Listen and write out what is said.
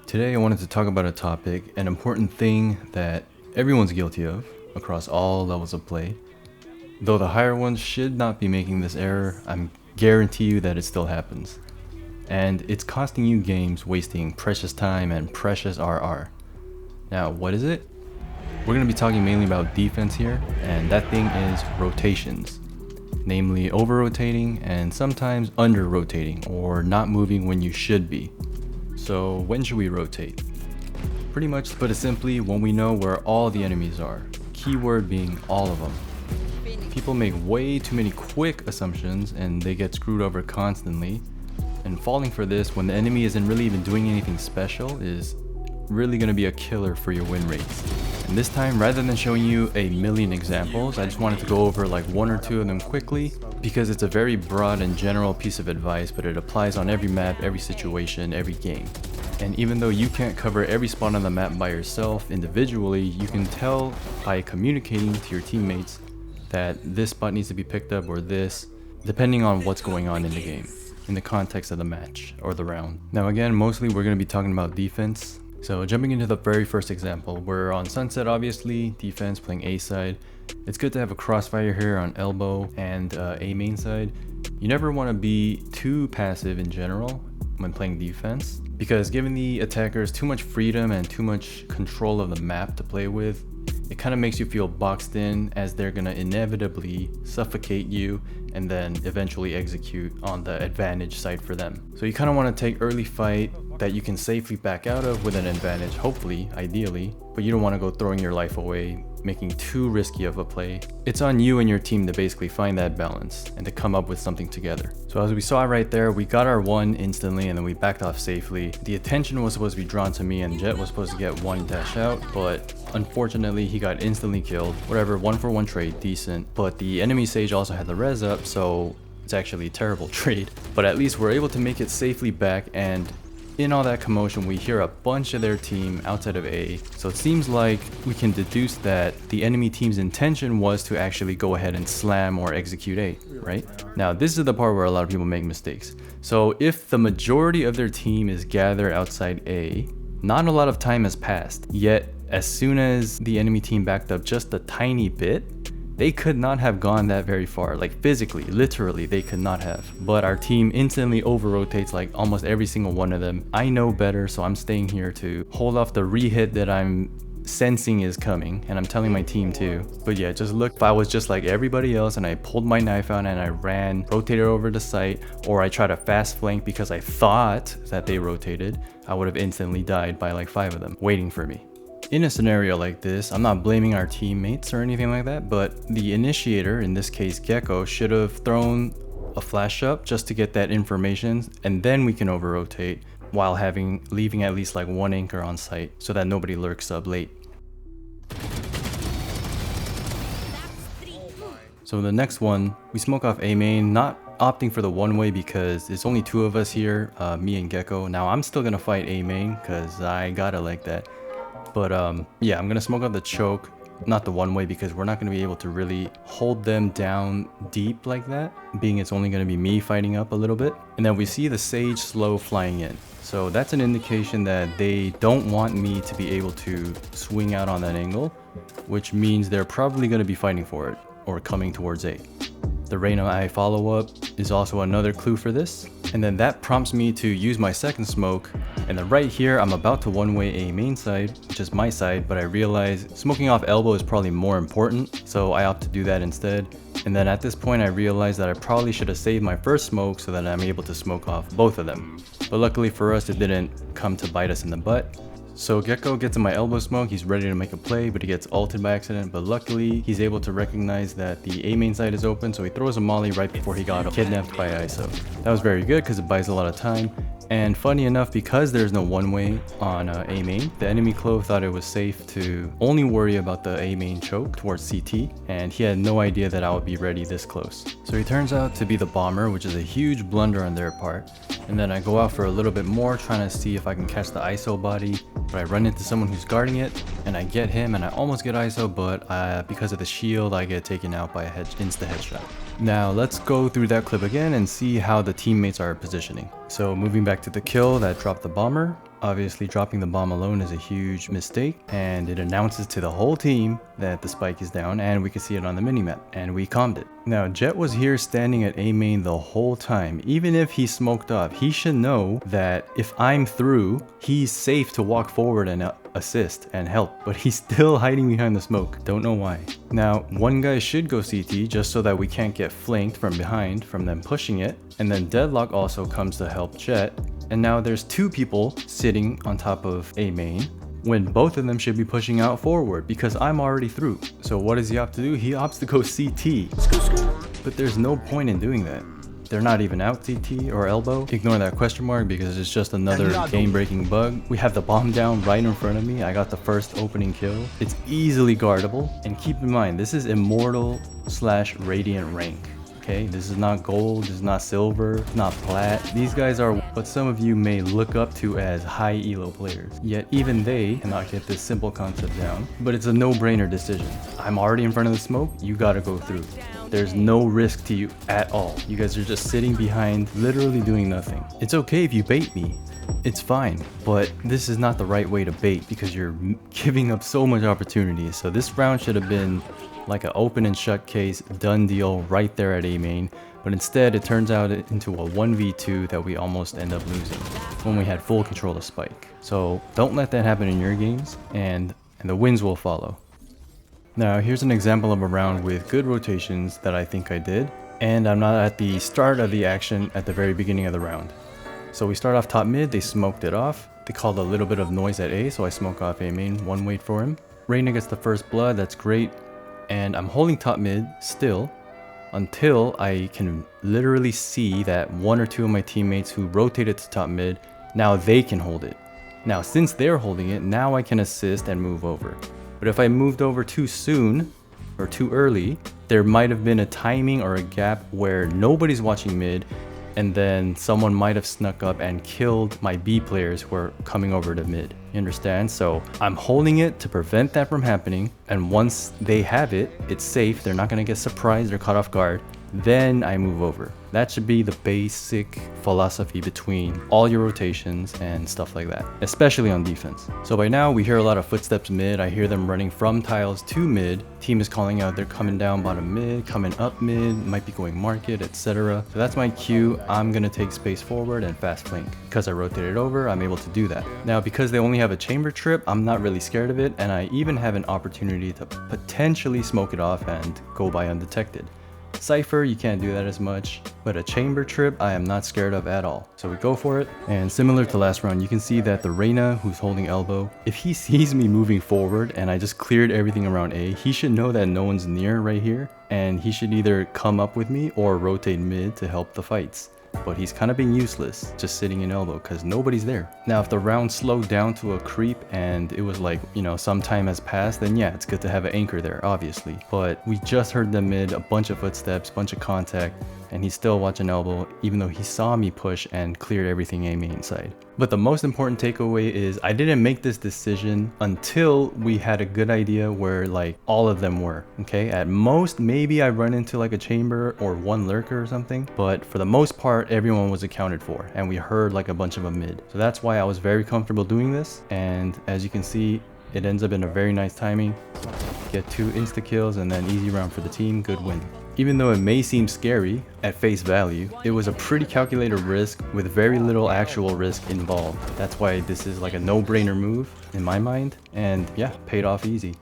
Today I wanted to talk about a topic, an important thing that everyone's guilty of across all levels of play. Though the higher ones should not be making this error, I guarantee you that it still happens. And it's costing you games, wasting precious time and precious RR. Now, what is it? We're going to be talking mainly about defense here, and that thing is rotations. Namely, over-rotating and sometimes under-rotating, or not moving when you should be. So when should we rotate? Pretty much, to put it simply, when we know where all the enemies are. Keyword being all of them. People make way too many quick assumptions and they get screwed over constantly. And falling for this when the enemy isn't really even doing anything special is really going to be a killer for your win rates. And this time, rather than showing you a million examples, I just wanted to go over like one or two of them quickly, because it's a very broad and general piece of advice, but it applies on every map, every situation, every game. And even though you can't cover every spot on the map by yourself individually, you can tell by communicating to your teammates that this spot needs to be picked up or this, depending on what's going on in the game, in the context of the match or the round. Now again, mostly we're going to be talking about defense. So jumping into the very first example, we're on Sunset obviously, defense playing A side. It's good to have a crossfire here on elbow and A main side. You never want to be too passive in general when playing defense, because giving the attackers too much freedom and too much control of the map to play with, it kind of makes you feel boxed in, as they're going to inevitably suffocate you and then eventually execute on the advantage side for them. So you kind of want to take early fight that you can safely back out of with an advantage, hopefully, ideally, but you don't want to go throwing your life away, making too risky of a play. It's on you and your team to basically find that balance and to come up with something together. So as we saw right there, we got our one instantly and then we backed off safely. The attention was supposed to be drawn to me and Jet was supposed to get one dash out, but unfortunately he got instantly killed. Whatever, 1-for-1 trade, decent. But the enemy Sage also had the res up, so it's actually a terrible trade. But at least we're able to make it safely back, and in all that commotion, we hear a bunch of their team outside of A, so it seems like we can deduce that the enemy team's intention was to actually go ahead and slam or execute A, right? Now, this is the part where a lot of people make mistakes. So if the majority of their team is gathered outside A, not a lot of time has passed, yet as soon as the enemy team backed up just a tiny bit, they could not have gone that very far, like physically, literally, they could not have. But our team instantly over-rotates like almost every single one of them. I know better, so I'm staying here to hold off the re-hit that I'm sensing is coming, and I'm telling my team too. But yeah, just look, if I was just like everybody else and I pulled my knife out and I ran, rotated over the site, or I tried to fast flank because I thought that they rotated, I would have instantly died by like 5 of them waiting for me. In a scenario like this, I'm not blaming our teammates or anything like that, but the initiator, in this case Gecko, should have thrown a flash up just to get that information, and then we can over-rotate while leaving at least like one anchor on site so that nobody lurks up late. So the next one, we smoke off A main, not opting for the one-way because it's only 2 of us here, me and Gecko. Now I'm still gonna fight A main because I gotta like that. But yeah, I'm gonna smoke out the choke, not the one-way, because we're not gonna be able to really hold them down deep like that, being it's only gonna be me fighting up a little bit. And then we see the Sage slow flying in. So that's an indication that they don't want me to be able to swing out on that angle, which means they're probably gonna be fighting for it or coming towards A. The Reyna eye follow-up is also another clue for this. And then that prompts me to use my second smoke. And then right here, I'm about to one-way A main side, which is my side, but I realize smoking off elbow is probably more important, so I opt to do that instead. And then at this point, I realized that I probably should have saved my first smoke so that I'm able to smoke off both of them. But luckily for us, it didn't come to bite us in the butt. So Gecko gets in my elbow smoke, he's ready to make a play, but he gets ulted by accident. But luckily, he's able to recognize that the A main side is open, so he throws a molly right before he got kidnapped by ISO. That was very good because it buys a lot of time. And funny enough, because there's no one-way on A main, the enemy Clove thought it was safe to only worry about the A main choke towards CT, and he had no idea that I would be ready this close. So he turns out to be the bomber, which is a huge blunder on their part. And then I go out for a little bit more, trying to see if I can catch the ISO body, but I run into someone who's guarding it, and I get him, and I almost get ISO, but because of the shield, I get taken out by a insta headshot. Now let's go through that clip again and see how the teammates are positioning. So moving back to the kill that dropped the bomber, obviously dropping the bomb alone is a huge mistake, and it announces to the whole team that the spike is down, and we can see it on the minimap, and we calmed it. Now Jet was here standing at A main the whole time. Even if he smoked up, he should know that if I'm through, he's safe to walk forward and assist and help, but he's still hiding behind the smoke. Don't know why. Now one guy should go CT just so that we can't get flanked from behind from them pushing it, and then Deadlock also comes to help Jet, and now there's two people sitting on top of A main when both of them should be pushing out forward because I'm already through. So what does he opt to do? He opts to go CT, but there's no point in doing that. They're not even out CT or elbow. Ignore that question mark because it's just another game-breaking bug. We have the bomb down right in front of me. I got the first opening kill. It's easily guardable. And keep in mind, this is Immortal / Radiant rank. Okay, this is not gold, this is not silver, not plat. These guys are what some of you may look up to as high elo players. Yet even they cannot get this simple concept down. But it's a no-brainer decision. I'm already in front of the smoke, you gotta go through. There's no risk to you at all. You guys are just sitting behind, literally doing nothing. It's okay if you bait me. It's fine, but this is not the right way to bait because you're giving up so much opportunity. So this round should have been like an open and shut case, done deal right there at A main, but instead it turns out into a 1v2 that we almost end up losing when we had full control of spike. So don't let that happen in your games, and the wins will follow. Now here's an example of a round with good rotations that I think I did, and I'm not at the start of the action at the very beginning of the round. So we start off top mid, they smoked it off, they called a little bit of noise at A, so I smoke off A main, one wait for him. Reyna gets the first blood, that's great. And I'm holding top mid still until I can literally see that one or two of my teammates who rotated to top mid, now they can hold it. Now since they're holding it, now I can assist and move over. But if I moved over too soon or too early, there might have been a timing or a gap where nobody's watching mid, and then someone might have snuck up and killed my B players who are coming over to mid. You understand? So I'm holding it to prevent that from happening, and once they have it, it's safe, they're not gonna get surprised or caught off guard, then I move over. That should be the basic philosophy between all your rotations and stuff like that, especially on defense. So by now we hear a lot of footsteps mid. I hear them running from tiles to mid. Team is calling out they're coming down bottom mid, coming up mid, might be going market, etc. So that's my cue. I'm gonna take space forward and fast flank. Because I rotated over, I'm able to do that. Now because they only have a chamber trip, I'm not really scared of it, and I even have an opportunity to potentially smoke it off and go by undetected. Cypher, you can't do that as much, but a chamber trip I am not scared of at all. So we go for it, and similar to last round, you can see that the Reyna who's holding elbow, if he sees me moving forward and I just cleared everything around A, he should know that no one's near right here, and he should either come up with me or rotate mid to help the fights. But he's kind of being useless, just sitting in elbow because nobody's there. Now if the round slowed down to a creep and it was like, you know, some time has passed, then yeah, it's good to have an anchor there, obviously. But we just heard them mid, a bunch of footsteps, bunch of contact, and he's still watching elbow even though he saw me push and cleared everything A main side. But the most important takeaway is I didn't make this decision until we had a good idea where like all of them were, okay? At most, maybe I run into like a chamber or one lurker or something, but for the most part, everyone was accounted for and we heard like a bunch of a mid. So that's why I was very comfortable doing this, and as you can see, it ends up in a very nice timing. Get 2 insta kills and then easy round for the team, good win. Even though it may seem scary at face value, it was a pretty calculated risk with very little actual risk involved. That's why this is like a no-brainer move in my mind, and yeah, paid off easy.